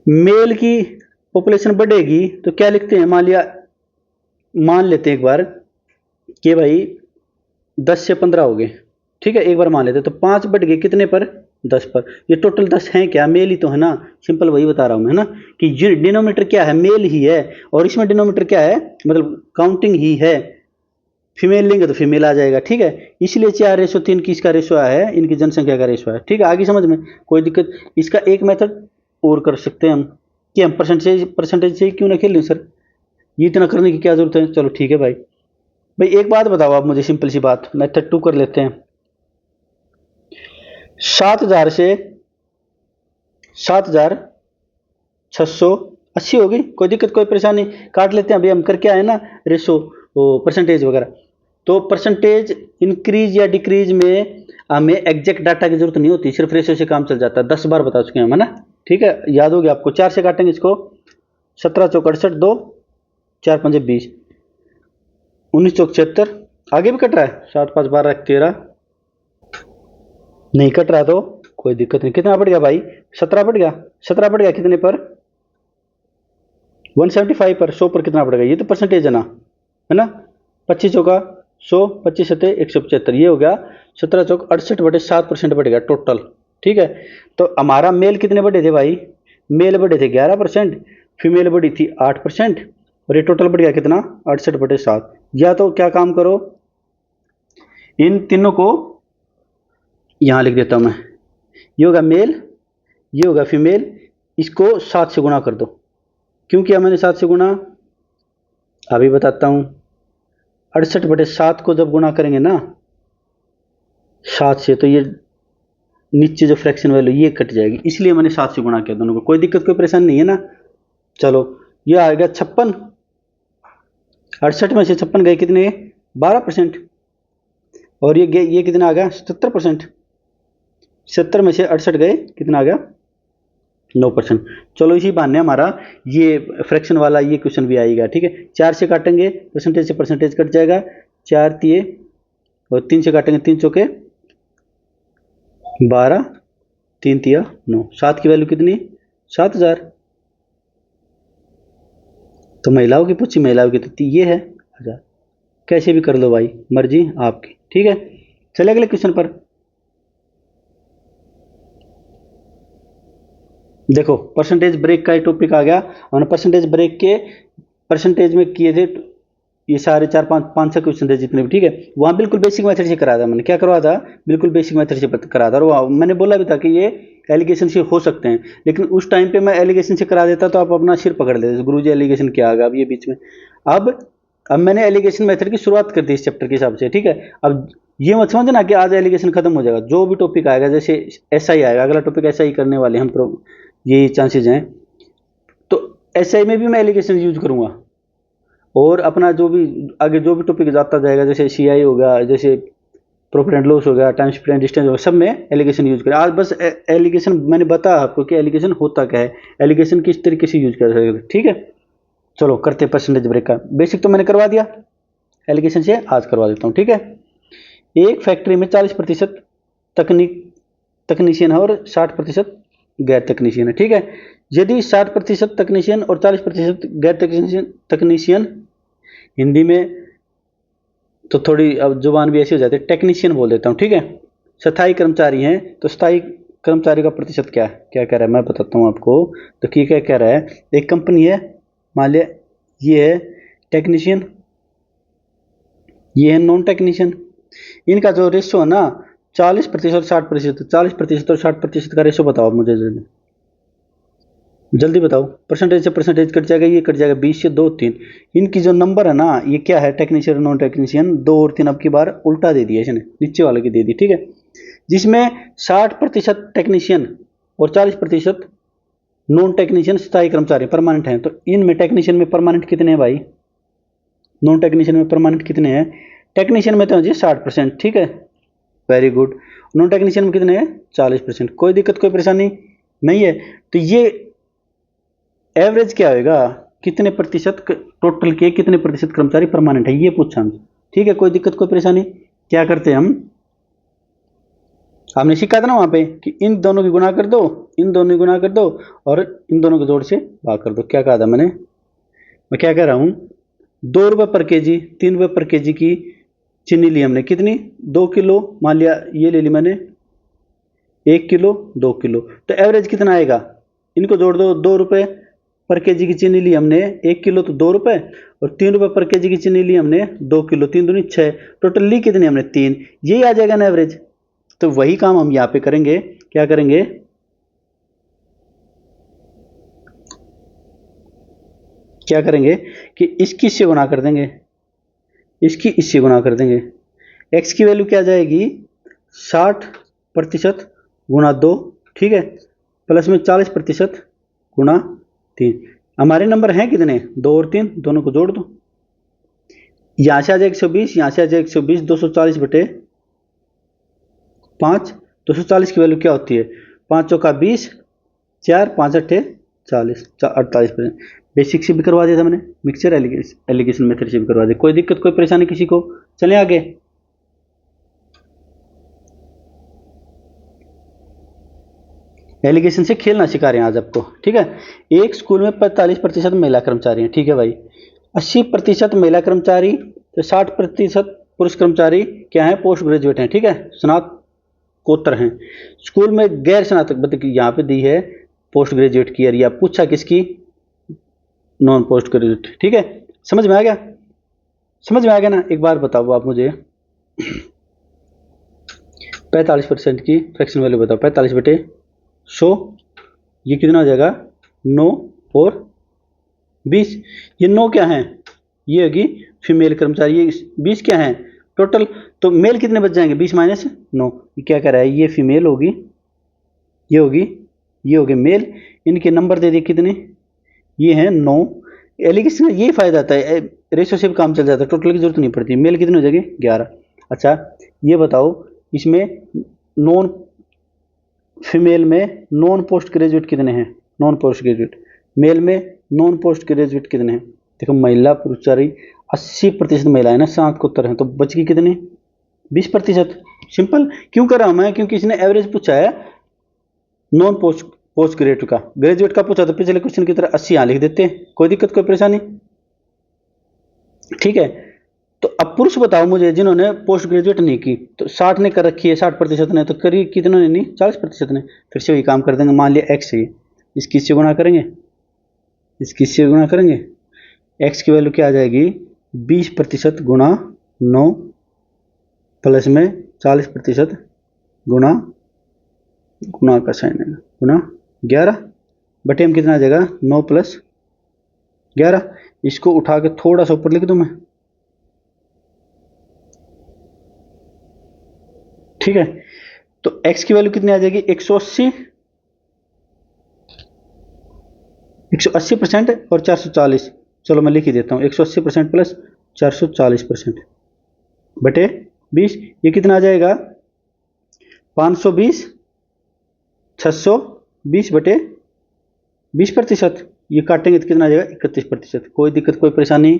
मेल की पॉपुलेशन बढ़ेगी तो क्या लिखते हैं, मान लेते हैं एक बार कि भाई 10 से 15 हो गए, ठीक है, एक बार मान लेते तो 5 बढ़ गए कितने पर 10 पर। ये टोटल 10 हैं क्या, मेल ही तो है ना, सिंपल वही बता रहा हूँ मैं ना, कि ये डिनोमीटर क्या है मेल ही है, और इसमें डिनोमीटर क्या है मतलब काउंटिंग ही है, फीमेल लेंगे तो फीमेल आ जाएगा, ठीक है। इसलिए 4/3 की इसका रेशो आया है, इनकी जनसंख्या का रेशो है, ठीक है। आगे समझ में कोई दिक्कत। इसका एक मेथड और कर सकते हैं हम, कि हम परसेंटेज से क्यों ना खेल लें सर, ये इतना करने की क्या जरूरत है। चलो ठीक है भाई। भाई एक बात बताओ आप मुझे, सिंपल सी बात, मेथड 2 कर लेते हैं। 7,000 से 7,680 होगी, कोई दिक्कत कोई परेशानी, काट लेते हैं। अभी हम करके आए ना रेशो, वो परसेंटेज वगैरह। तो परसेंटेज इंक्रीज या डिक्रीज में हमें एग्जैक्ट डाटा की जरूरत नहीं होती, सिर्फ रेशो से काम चल जाता है। 10 बार बता चुके हैं हम, है ना, ठीक है, याद हो गया आपको। 4 से काटेंगे इसको, 17 चौक 68, 2 4 5 20, 19 चौक 76, आगे भी कट रहा है, 7 5 12 13, नहीं कट रहा तो कोई दिक्कत नहीं। कितना बढ़ गया भाई 17 बढ़ गया, 17 बढ़ गया कितने पर 175 पर, 100 पर कितना बढ़ गया, ये तो परसेंटेज है ना, है ना। 25 चौका 100, 25 सत्ते 175, ये हो गया 17 चौक 68/7% बढ़ गया टोटल, ठीक है। तो हमारा मेल कितने बढ़े थे भाई, मेल बढ़े थे 11%, फीमेल बढ़ी थी 8%, और ये टोटल बढ़ गया कितना 68/7। या तो क्या काम करो, इन तीनों को यहां लिख देता हूं मैं। ये होगा मेल, ये होगा फीमेल, इसको 7 से गुणा कर दो। क्यों किया मैंने 7 से गुणा, अभी बताता हूं। 68/7 को जब गुणा करेंगे ना 7 से, तो ये नीचे जो फ्रैक्शन वैल्यू ये कट जाएगी, इसलिए मैंने 7 से गुणा किया दोनों को। कोई दिक्कत कोई परेशानी नहीं है ना। चलो ये आएगा 56। 68 में से 56 गए कितने, 12%। और ये कितना आ गया, 77%। 70 में से 68 गए, कितना आ गया, 9%। चलो इसी बहाने हमारा ये फ्रैक्शन वाला ये क्वेश्चन भी आएगा। ठीक है, 4 से काटेंगे परसेंटेज से परसेंटेज कट जाएगा, 4 तिये और 3 से काटेंगे 3 चौके 12, 3 तिया 9, 7 की वैल्यू कितनी, 7000। तो महिलाओं की पूछी, महिलाओं की तो ये है 1000। कैसे भी कर लो भाई, मर्जी आपकी। ठीक है, चले अगले क्वेश्चन पर। देखो परसेंटेज ब्रेक का टॉपिक आ गया। हमने परसेंटेज ब्रेक के परसेंटेज में किए थे ये सारे 4-5 क्वेश्चन थे जितने भी। ठीक है, वहां बिल्कुल बेसिक मेथड से करा था मैंने। क्या करवा था, बिल्कुल बेसिक मेथड से करा था। और मैंने बोला भी था कि ये एलिगेशन से हो सकते हैं, लेकिन उस टाइम पे मैं एलिगेशन से करा देता तो आप अपना सिर पकड़ लेते, गुरुजी एलिगेशन क्या आ गया अब ये बीच में। अब मैंने एलिगेशन मेथड की शुरुआत कर दी इस चैप्टर के हिसाब से। ठीक है, अब ये मत समझना कि आज एलिगेशन खत्म हो जाएगा। जो भी टॉपिक आएगा, जैसे एसआई आएगा, अगला टॉपिक एसआई करने वाले हम, ये चांसेज हैं, तो एसआई में भी मैं एलिगेशन यूज करूंगा। और अपना जो भी आगे जो भी टॉपिक जाता जाएगा, जैसे सीआई होगा, जैसे प्रॉफिट एंड लॉस होगा, टाइम स्पेंड डिस्टेंस होगा, सब में एलिगेशन यूज करें। आज बस एलिगेशन मैंने बताया आपको कि एलिगेशन होता क्या है, एलिगेशन किस तरीके से यूज कर सकते। ठीक है, चलो करते परसेंटेज ब्रेक का। बेसिक तो मैंने करवा दिया, एलिगेशन से आज करवा देता हूँ। ठीक है, एक फैक्ट्री में 40% तकनीशियन है और 60% गैर तकनीशियन है। ठीक है, यदि 60% तकनीशियन और 40% गैर तकनीशियन, हिंदी में तो थोड़ी अब जुबान भी ऐसी हो जाती है, टेक्नीशियन बोल देता हूँ। ठीक है, स्थायी कर्मचारी हैं, तो स्थायी कर्मचारी का प्रतिशत क्या है, क्या कह रहा है मैं बताता हूँ आपको। तो क्या कह रहा है, एक कंपनी है, मान लिया ये है टेक्नीशियन, ये है नॉन टेक्नीशियन। इनका जो रेशो है ना 40% 60%, 40% और 60% का रेशो बताओ मुझे जल्दी बताओ। परसेंटेज से परसेंटेज कट जाएगा, ये कट जाएगा 20 से 2 3। इनकी जो नंबर है ना, ये क्या है, टेक्नीशियन नॉन टेक्नीशियन, 2 और 3 अब की बार उल्टा दे दिया इसने, नीचे वाले की दे दी। ठीक है, जिसमें 60% टेक्नीशियन और 40% नॉन टेक्नीशियन स्थायी कर्मचारी परमानेंट हैं। तो इनमें टेक्नीशियन में परमानेंट कितने हैं भाई, नॉन टेक्नीशियन में परमानेंट कितने हैं, टेक्नीशियन में तो जी 60%। ठीक है, वेरी गुड। नॉन टेक्नीशियन में कितने हैं, 40%। कोई दिक्कत कोई परेशानी नहीं है। तो ये एवरेज क्या होगा, कितने प्रतिशत टोटल के कितने प्रतिशत कर्मचारी परमानेंट है, ये पूछा हमसे। ठीक है, कोई दिक्कत कोई परेशानी। क्या करते हैं हम, हमने सीखा था ना वहां पे कि इन दोनों की गुणा कर दो, इन दोनों की गुणा कर दो और इन दोनों के जोड़ से भाग कर दो। क्या कहा था मैंने, मैं क्या कह रहा हूं, 2 रुपये पर केजी, 3 रुपये पर केजी की चीनी ली हमने, कितनी, 2 किलो। मान लिया ये ले ली मैंने 1 किलो 2 किलो, तो एवरेज कितना आएगा, इनको जोड़ दो। 2 रुपये पर केजी की चीनी ली हमने 1 किलो, तो 2 रुपये, और 3 रुपये पर केजी की चीनी ली हमने 2 किलो, 3 दूनी 6, टोटल ली कितनी हमने 3, यही आ जाएगा ना एवरेज। तो वही काम हम यहाँ पे करेंगे। क्या करेंगे, क्या करेंगे कि इसकी इससे गुणा कर देंगे, इसकी इससे गुणा कर देंगे। एक्स की वैल्यू क्या आ जाएगी, 60% गुणा 2, ठीक है, प्लस में 40% गुणा 3। हमारे नंबर हैं कितने, 2 और 3, दोनों को जोड़ दो। यहां से आ जाए 120, यहां से आ जाए 120, 240 बटे 5। 240 की वैल्यू क्या होती है, 5 चौका 20, 4 5 अट्ठे 40, 48%। बेसिक से भी करवा दिया था मैंने, मिक्सचर एलिगेशन मेथड से भी करवा दिया। कोई दिक्कत कोई परेशानी किसी को, चले आगे। एलिगेशन से खेलना सिखा रहे हैं आज आपको। ठीक है, एक स्कूल में 45% महिला कर्मचारी हैं। ठीक है भाई, 80% महिला कर्मचारी, तो 60% पुरुष कर्मचारी क्या है, पोस्ट ग्रेजुएट हैं। ठीक है, स्नातकोत्तर हैं। स्कूल में गैर स्नातक, मतलब यहाँ पे दी है पोस्ट ग्रेजुएट की एरिया, पूछा किसकी, नॉन पोस्ट ग्रेजुएट। ठीक है, समझ में आ गया, समझ में आ गया ना। एक बार बताओ आप मुझे, 45% की फ्रैक्शन वैल्यू बताओ। 45/100, ये कितना हो जाएगा 9 और 20। ये 9 क्या है, ये होगी फीमेल कर्मचारी, ये 20 क्या है टोटल। तो मेल कितने बच जाएंगे 20 माइनस 9, ये क्या कह रहा है, ये फीमेल होगी, ये होगी, ये होगी मेल। इनके नंबर दे दिए कितने, ये है 9। एलिगेशन का यही फायदा आता है, रेशो से भी काम चल जाता है, टोटल की जरूरत नहीं पड़ती। मेल कितने हो जाएंगे 11। अच्छा ये बताओ इसमें नॉन फीमेल में नॉन पोस्ट ग्रेजुएट कितने हैं, नॉन पोस्ट ग्रेजुएट। मेल में नॉन पोस्ट ग्रेजुएट कितने हैं, देखो महिला पुरुषारी 80% महिलाएं ना, 7 को उत्तर हैं, तो बच गई कितने 20%। सिंपल क्यों कर रहा हूं मैं, क्योंकि इसने एवरेज पूछा है नॉन पोस्ट पोस्ट ग्रेजुएट का, ग्रेजुएट का पूछा तो पिछले क्वेश्चन की तरह 80 यहां लिख देते हैं, कोई दिक्कत कोई परेशानी, ठीक है। तो अब पुरुष बताओ मुझे जिन्होंने पोस्ट ग्रेजुएट नहीं की, तो 60 ने कर रखी है, 60% ने, तो करीब कितनों ने नहीं 40% ने। फिर से वही काम कर देंगे, मान लिया एक्स है, इसकी से गुणा करेंगे, इसकी से गुणा करेंगे, एक्स की वैल्यू क्या आ जाएगी 20% गुणा 9 प्लस में 40% गुणा, गुणा का साइन है गुणा 11 बटे में कितना आ जाएगा 9 + 11। इसको उठा के थोड़ा सा ऊपर लिख दूं मैं, ठीक है। तो x की वैल्यू कितनी आ जाएगी 180% और 440। चलो मैं लिख ही देता हूँ 180% प्लस 440% बटे 20, ये कितना आ जाएगा 520, 620 बटे 20%। ये काटेंगे तो कितना आ जाएगा 31%। कोई दिक्कत कोई परेशानी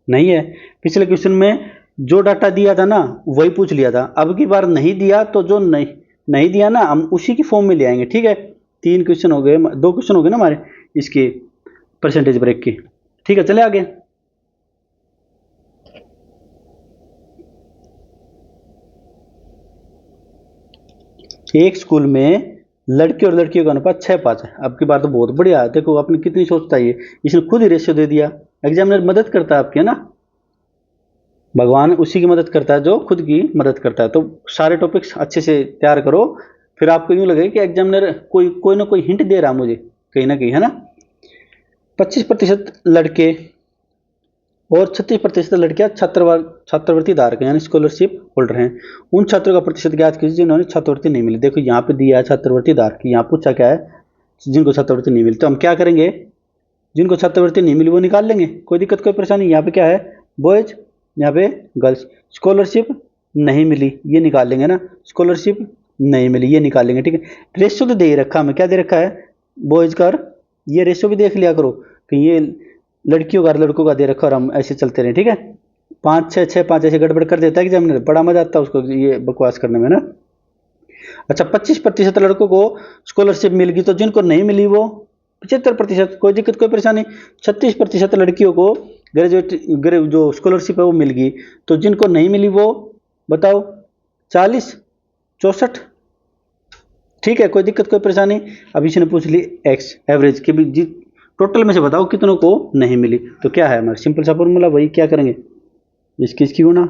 नहीं है। पिछले क्वेश्चन में जो डाटा दिया था ना वही पूछ लिया था, अब की बार नहीं दिया तो जो नहीं दिया ना हम उसी की फॉर्म में ले आएंगे, ठीक है। 3 क्वेश्चन हो गए, 2 क्वेश्चन हो गए ना हमारे इसके परसेंटेज ब्रेक की, ठीक है। चले आगे, एक स्कूल में लड़के और लड़कियों का अनुपात 6:5 है। अब की बार तो बहुत बढ़िया है, देखो आपने कितनी सोचता है, इसने खुद ही रेशियो दे दिया। एग्जामिनर मदद करता है आपकी, है ना, भगवान उसी की मदद करता है जो खुद की मदद करता है। तो सारे टॉपिक्स अच्छे से तैयार करो, फिर आपको यूं लगेगा कि एग्जामिनर कोई ना कोई हिंट दे रहा मुझे कहीं ना कहीं, है ना। 25% लड़के और 36% लड़कियां छात्रवृत्ति धारक यानी स्कॉलरशिप होल्डर हैं। उन छात्रों का प्रतिशत ज्ञात कीजिए जिन्होंने छात्रवृत्ति नहीं मिली। देखो यहाँ पे दिया है छात्रवृत्ति धारक, यहाँ पूछा क्या है जिनको छात्रवृत्ति नहीं मिली, तो हम क्या करेंगे जिनको छात्रवृत्ति नहीं मिली वो निकाल लेंगे, कोई दिक्कत कोई परेशानी। यहाँ पे क्या है बॉयज, यहाँ पे गर्ल्स। स्कॉलरशिप नहीं मिली ये निकाल लेंगे ना, स्कॉलरशिप नहीं मिली ये निकाल लेंगे, ठीक है। रेशियो तो दे ही रखा, हमें क्या दे रखा है बॉयज का, ये रेशियो भी देख लिया करो कि ये लड़कियों का लड़कों का दे रखा और हम ऐसे चलते रहे, ठीक है। 5 6 6 5 ऐसे गड़बड़ कर देता है एग्जामिनर, बड़ा मजा आता है उसको ये बकवास करने में ना। अच्छा 25% लड़कों को स्कॉलरशिप मिल गई, तो जिनको नहीं मिली वो 75%, कोई दिक्कत कोई परेशानी। 36% लड़कियों को ग्रेजुएट जो स्कॉलरशिप है वो मिल गई, तो जिनको नहीं मिली वो बताओ 40 64, ठीक है। कोई दिक्कत कोई परेशानी। अब इसने पूछ ली एक्स एवरेज के भी टोटल में से बताओ कितनों को नहीं मिली, तो क्या है हमारा सिंपल सा फॉर्मूला, वही क्या करेंगे इसकी गुणा,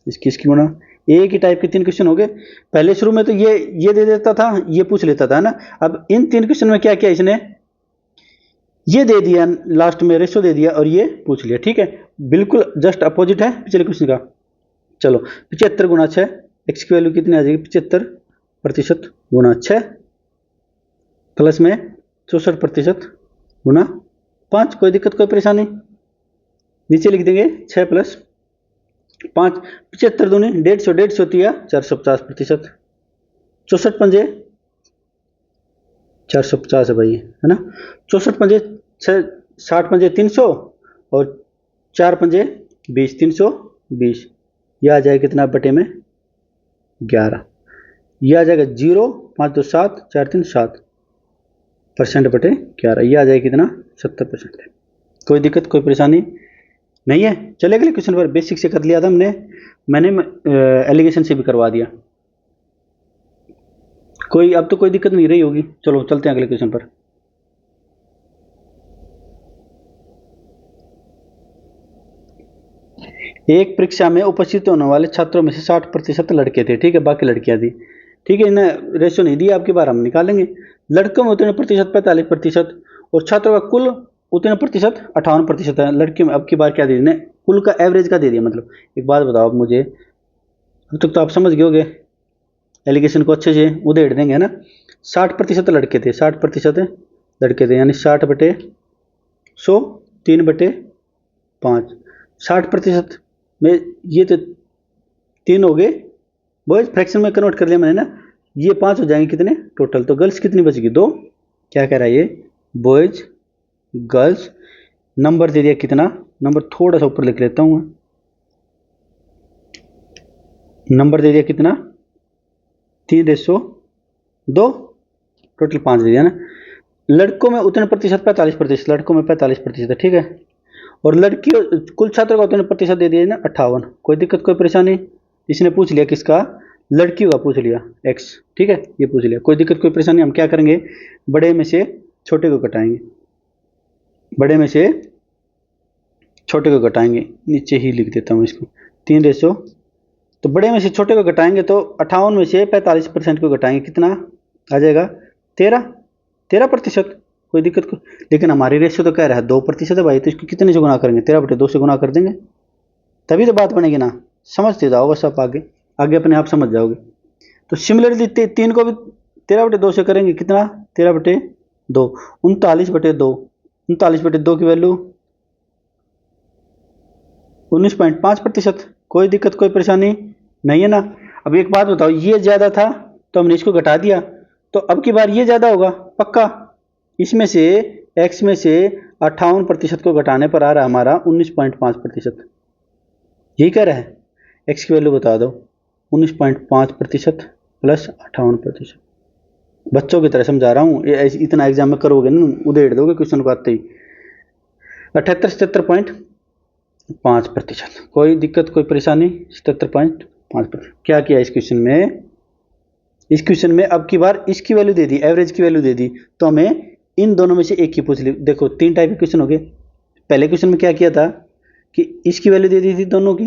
इसकी गुणा। एक ही टाइप के 3 क्वेश्चन हो गए। पहले शुरू में तो ये दे देता था, ये पूछ लेता था, है ना। अब इन 3 क्वेश्चन में क्या किया इसने, ये दे दिया लास्ट में रेशो दे दिया और ये पूछ लिया, ठीक है। बिल्कुल जस्ट अपोजिट है पिछले क्वेश्चन का। चलो 75 गुणा 6, एक्स की वैल्यू कितनी आ जाएगी 75% गुणा 6 प्लस में 64% गुणा 5, कोई दिक्कत कोई परेशानी। नीचे लिख देंगे 6 + 5, 75 दूनी 150, 150 होती है 450%, 64 पंजे 450 है भाई, है ना। 64 पंजे 60 पंजे 300 और 4 पंजे 20, 320। यह आ जाएगा कितना बटे में 11, यह आ जाएगा 0 5 2 7 4 3 7% बटे 11, यह आ जाएगा कितना 70%। कोई दिक्कत कोई परेशानी नहीं है। चले अगले क्वेश्चन पर। बेसिक से कर लिया था मैंने एलिगेशन से भी करवा दिया, कोई अब तो कोई दिक्कत नहीं रही होगी। चलो चलते हैं अगले क्वेश्चन पर। एक परीक्षा में उपस्थित होने वाले छात्रों में से 60% लड़के थे, ठीक है, बाकी लड़कियां थी। ठीक है, इन्हें रेशो नहीं दिया, आपकी बार हम निकालेंगे। लड़कों में उत्तीर्ण प्रतिशत 45% और छात्रों का कुल उत्तीर्ण प्रतिशत 58% है। लड़कियों में अब की बार क्या दे दिया, कुल का एवरेज का दे दिया। मतलब एक बात बताओ आप मुझे, अब तक तो आप समझ गए होगे, एलिगेशन को अच्छे से उधेड़ देंगे, है ना। 60% लड़के थे, 60% लड़के थे, यानी 60/100, 3/5। 60% में ये तो 3 हो गए, बॉयज फ्रैक्शन में कन्वर्ट कर लिया मैंने ना, ये 5 हो जाएंगे कितने टोटल, तो गर्ल्स कितनी बचेगी, 2। क्या कह रहा है ये, बॉयज गर्ल्स। नंबर दे दिया कितना, नंबर थोड़ा सा ऊपर लिख लेता हूँ मैं, नंबर दे दिया कितना, 3/2, टोटल 5 दे दिया ना। लड़कों में उत्तीर्ण प्रतिशत 45%, लड़कों में 45% है, ठीक है। और लड़कियों, कुल छात्रों का उत्तीर्ण प्रतिशत दे दिया ना 58। कोई दिक्कत कोई परेशानी, इसने पूछ लिया किसका, लड़कियों का पूछ लिया x, ठीक है, ये पूछ लिया, कोई दिक्कत कोई परेशानी। हम क्या करेंगे, बड़े में से छोटे को घटाएंगे, बड़े में से छोटे को घटाएंगे, नीचे ही लिख देता हूँ इसको, 3/100। तो बड़े में से छोटे को घटाएंगे तो 58 में से 45% को घटाएंगे, कितना आ जाएगा, 13%। कोई दिक्कत को, लेकिन हमारी रेशियो तो कह रहा है 2% है भाई, तो इसको कितने से गुना करेंगे, 13/2 से गुना कर देंगे, तभी तो बात बनेगी ना। समझते जाओ बस, आप आगे आगे अपने आप समझ जाओगे। तो सिमिलरली 3 को भी 13/2 से करेंगे, कितना, 13/2, 39/2, 39/2 की वैल्यू 19.5%। कोई दिक्कत कोई परेशानी नहीं है ना। अब एक बात बताओ, ये ज़्यादा था तो हमने इसको घटा दिया, तो अब की बार ये ज़्यादा होगा पक्का। इसमें से x में से 58% को घटाने पर आ रहा है हमारा 19.5%। यही कह रहा है, x की वैल्यू बता दो, 19.5% प्लस 58%। बच्चों की तरह समझा रहा हूँ, ये इतना एग्जाम में करोगे ना, उधेड़ दोगे क्वेश्चन को आते ही। 78-77.5%, कोई दिक्कत कोई परेशानी, 77.5%। क्या किया इस क्वेश्चन में, इस क्वेश्चन में अब की बार इसकी वैल्यू दे दी, एवरेज की वैल्यू दे दी, तो हमें इन दोनों में से एक की पूछ ली। देखो 3 टाइप के क्वेश्चन हो गए। पहले क्वेश्चन में क्या किया था कि इसकी वैल्यू दे दी थी दोनों की,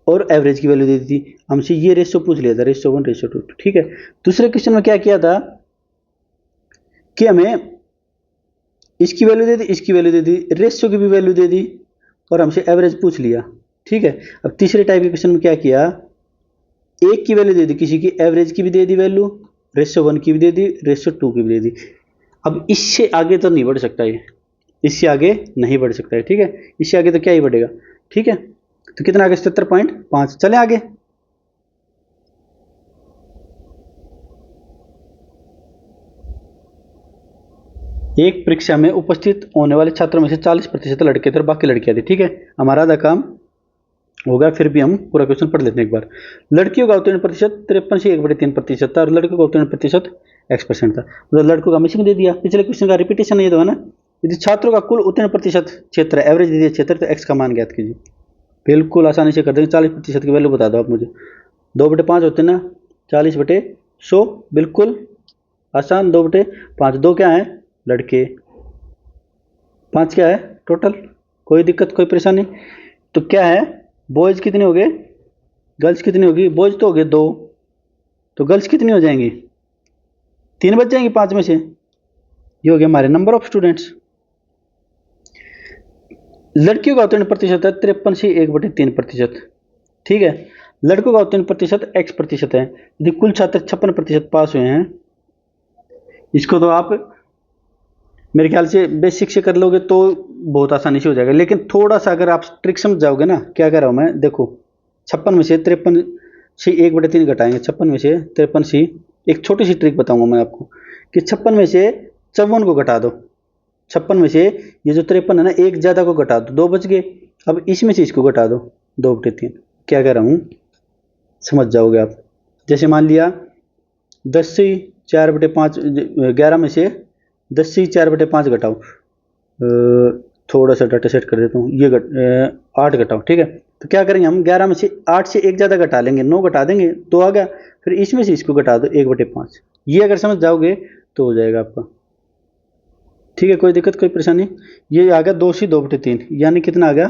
और एवरेज की वैल्यू दे दी थी। हमसे ये रेशियो पूछ लिया था, रेशियो 1, रेशियो 2, ठीक है। दूसरे क्वेश्चन में क्या किया था कि हमें इसकी वैल्यू दे दी, इसकी वैल्यू दे दी, रेशियो की भी वैल्यू दे दी, और हमसे एवरेज पूछ लिया, ठीक है। अब तीसरे टाइप के क्वेश्चन में क्या किया, एक की वैल्यू दे दी किसी की, एवरेज की भी दे दी वैल्यू, रेशियो 1 की भी दे दी, रेशियो 2 की भी दे दी। अब इससे आगे तो नहीं बढ़ सकता ये, इससे आगे नहीं बढ़ सकता है, ठीक है। इससे आगे तो क्या ही बढ़ेगा, ठीक है। तो कितना आगे, 77.5। चले आगे, एक परीक्षा में उपस्थित होने वाले छात्रों में से 40% लड़के थे और बाकी लड़कियां थी, ठीक है। हमारा आधा काम होगा, फिर भी हम पूरा क्वेश्चन पढ़ लेते हैं एक बार। लड़कियों का उत्तीर्ण प्रतिशत 53 से 1/3% था और लड़कों का उत्तीर्ण प्रतिशत x% था। मतलब लड़कों का मिसिंग दे दिया, पिछले क्वेश्चन का रिपीटेशन ये तो है ना। यदि छात्रों का कुल उत्तीर्ण प्रतिशत क्षेत्र, एवरेज दे दिया क्षेत्र, तो x का मान ज्ञात कीजिए। बिल्कुल आसानी से कर देंगे। 40% की वैल्यू बता दो आप मुझे, 2/5 होते ना, 40/100, बिल्कुल आसान। 2/5, 2 क्या है लड़के, 5 क्या है टोटल, कोई दिक्कत कोई परेशानी। तो क्या है, बॉयज कितने हो गए, गर्ल्स कितनी होगी, बॉयज तो हो गए 2, तो गर्ल्स कितनी हो जाएंगी, 3 बच जाएंगी 5 में से। ये हो गया हमारे नंबर ऑफ स्टूडेंट्स। लड़कियों का उत्तीर्ण प्रतिशत है 53 से 1/3%, ठीक है। लड़कों का उत्तीर्ण प्रतिशत x% है। यदि कुल छात्र 56% पास हुए हैं, इसको तो आप मेरे ख्याल से बेसिक से कर लोगे तो बहुत आसानी से हो जाएगा, लेकिन थोड़ा सा अगर आप ट्रिक समझ जाओगे ना, क्या कर रहा हूँ मैं, देखो 56 में से 53 से 1/3 घटाएंगे, 56 में से 53 से, एक छोटी सी ट्रिक बताऊंगा मैं आपको कि 56 में से 54 को घटा दो, 56 में से ये जो 53 है ना, एक ज़्यादा को घटा दो, 2 बच गए। अब इसमें से इसको घटा दो, 2/3। क्या कह रहा हूँ समझ जाओगे आप। जैसे मान लिया 10 से 4/5, 11 में से 10 से 4/5 घटाओ, थोड़ा सा डाटा सेट कर देता हूँ, ये 8 घटाओ, ठीक है। तो क्या करेंगे हम, 11 में से 8 से एक ज़्यादा घटा लेंगे, 9 घटा देंगे, 2 आ गया। फिर इसमें से इसको घटा दो, 1/5। ये अगर समझ जाओगे तो हो जाएगा आपका, ठीक है। कोई दिक्कत कोई परेशानी। ये आ गया 2 से 2/3, यानी कितना आ गया,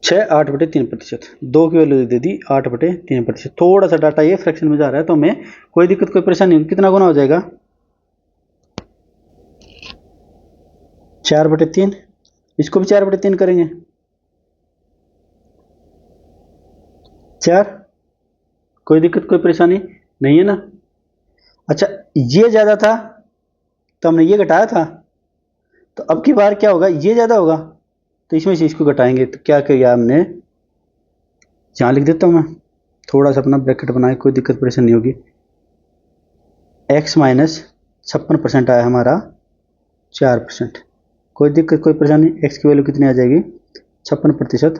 6 8/3%, 2 की वैल्यू दे दी 8/3%। थोड़ा सा डाटा ये फ्रैक्शन में जा रहा है तो हमें कोई दिक्कत कोई परेशानी नहीं। कितना गुना हो जाएगा? 4/3। इसको भी 4/3 करेंगे। 4। कोई दिक्कत कोई परेशानी नहीं है ना? अच्छा, ये ज़्यादा था तो हमने ये घटाया था, तो अब की बार क्या होगा? ये ज़्यादा होगा तो इसमें से इसको घटाएंगे। तो क्या किया हमने, यहाँ लिख देता हूँ मैं, थोड़ा सा अपना ब्रैकेट बनाए, कोई दिक्कत परेशानी नहीं होगी। x माइनस 56% आया हमारा 4%। कोई दिक्कत कोई परेशानी? x की वैल्यू कितनी आ जाएगी? 56%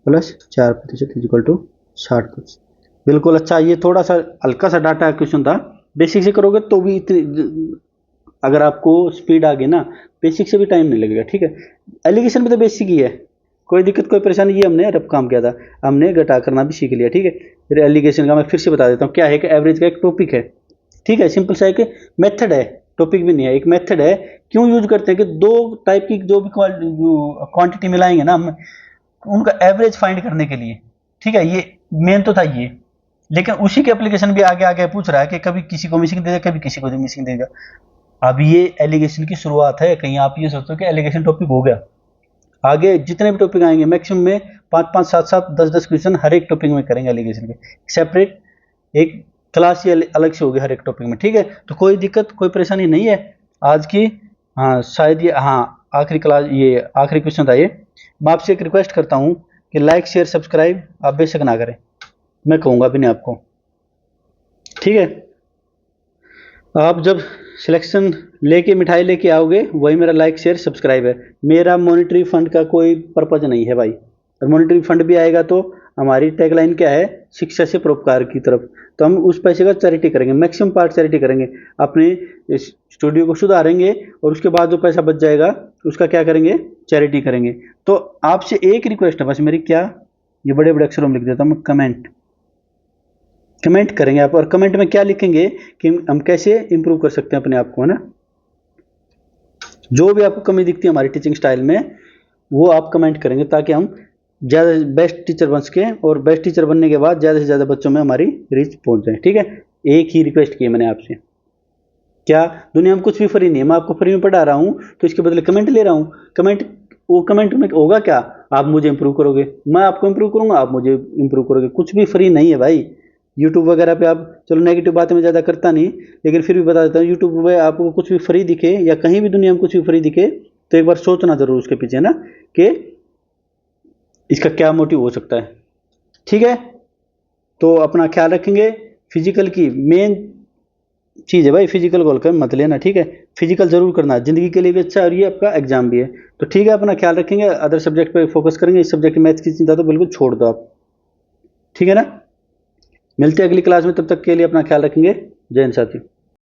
प्लस 4% इजिकल टू 60%। बिल्कुल। अच्छा, ये थोड़ा सा हल्का सा डाटा क्वेश्चन था, बेसिक से करोगे तो भी इतनी, अगर आपको स्पीड आ गई ना, बेसिक से भी टाइम नहीं लगेगा। ठीक है, एलिगेशन भी तो बेसिक ही है, कोई दिक्कत कोई परेशानी। ये हमने रफ काम किया था, हमने घटा करना भी सीख लिया। ठीक है, फिर एलिगेशन का मैं फिर से बता देता हूँ क्या है कि एवरेज का एक टॉपिक है। ठीक है, सिंपल सा एक मेथड है, टॉपिक भी नहीं है, एक मेथड है। क्यों यूज करते हैं कि दो टाइप की जो भी क्वांटिटी मिलाएंगे ना हम, उनका एवरेज फाइंड करने के लिए। ठीक है, ये मेन तो था ये, लेकिन उसी के एप्लीकेशन भी आगे आगे पूछ रहा है कि कभी किसी को मिसिंग देगा, कभी किसी को मिसिंग देगा। अब ये एलिगेशन की शुरुआत है, कहीं आप ये सोचो कि एलिगेशन टॉपिक हो गया। आगे जितने भी टॉपिक आएंगे मैक्सिमम में 5 5 7 7 10 10 क्वेश्चन हर एक टॉपिक में करेंगे एलिगेशन के, सेपरेट एक क्लास ही अलग से होगी हर एक टॉपिक में। ठीक है, तो कोई दिक्कत कोई परेशानी नहीं है आज की। हाँ शायद ये, हाँ आखिरी क्लास, ये आखिरी क्वेश्चन था ये। मैं आपसे एक रिक्वेस्ट करता हूँ कि लाइक शेयर सब्सक्राइब आप बेशक ना करें, मैं कहूँगा भी नहीं आपको। ठीक है, आप जब सिलेक्शन लेके मिठाई लेके आओगे वही मेरा लाइक शेयर सब्सक्राइब है। मेरा मॉनिटरी फंड का कोई पर्पज नहीं है भाई, और मॉनिटरी फंड भी आएगा तो हमारी टैगलाइन क्या है? शिक्षा से परोपकार की तरफ। तो हम उस पैसे का चैरिटी करेंगे, मैक्सिमम पार्ट चैरिटी करेंगे, अपने स्टूडियो को सुधारेंगे और उसके बाद जो पैसा बच जाएगा उसका क्या करेंगे? चैरिटी करेंगे। तो आपसे एक रिक्वेस्ट है बस मेरी, क्या, ये बड़े बड़े अक्षरों में लिख देता हूँ मैं, कमेंट करेंगे आप, और कमेंट में क्या लिखेंगे कि हम कैसे इंप्रूव कर सकते हैं अपने आप को, है ना? जो भी आपको कमी दिखती है हमारी टीचिंग स्टाइल में वो आप कमेंट करेंगे, ताकि हम ज़्यादा बेस्ट टीचर बन सके, और बेस्ट टीचर बनने के बाद ज़्यादा से ज़्यादा बच्चों में हमारी रीच पहुंच जाए। ठीक है, एक ही रिक्वेस्ट की है मैंने आपसे। क्या दुनिया में कुछ भी फ्री नहीं है, मैं आपको फ्री में पढ़ा रहा हूँ तो इसके बदले कमेंट ले रहा हूँ। कमेंट, वो कमेंट में होगा क्या? आप मुझे इंप्रूव करोगे, मैं आपको इंप्रूव करूंगा, आप मुझे इंप्रूव करोगे। कुछ भी फ्री नहीं है भाई। यूट्यूब वगैरह पे आप, चलो नेगेटिव बातें मैं ज़्यादा करता नहीं, लेकिन फिर भी बता देता हूँ, यूट्यूब पे आपको कुछ भी फ्री दिखे या कहीं भी दुनिया में कुछ भी फ्री दिखे तो एक बार सोचना जरूर उसके पीछे ना, कि इसका क्या मोटिव हो सकता है। ठीक है, तो अपना ख्याल रखेंगे। फिजिकल की मेन चीज़ है भाई, फिजिकल गोल कर मत लेना। ठीक है, फिजिकल जरूर करना, जिंदगी के लिए भी अच्छा है और ये आपका एग्जाम भी है। तो ठीक है, अपना ख्याल रखेंगे, अदर सब्जेक्ट पे फोकस करेंगे, इस सब्जेक्ट मैथ्स की चिंता तो बिल्कुल छोड़ दो आप। ठीक है ना? मिलते हैं अगली क्लास में, तब तक के लिए अपना ख्याल रखेंगे। जय हिंद साथियों।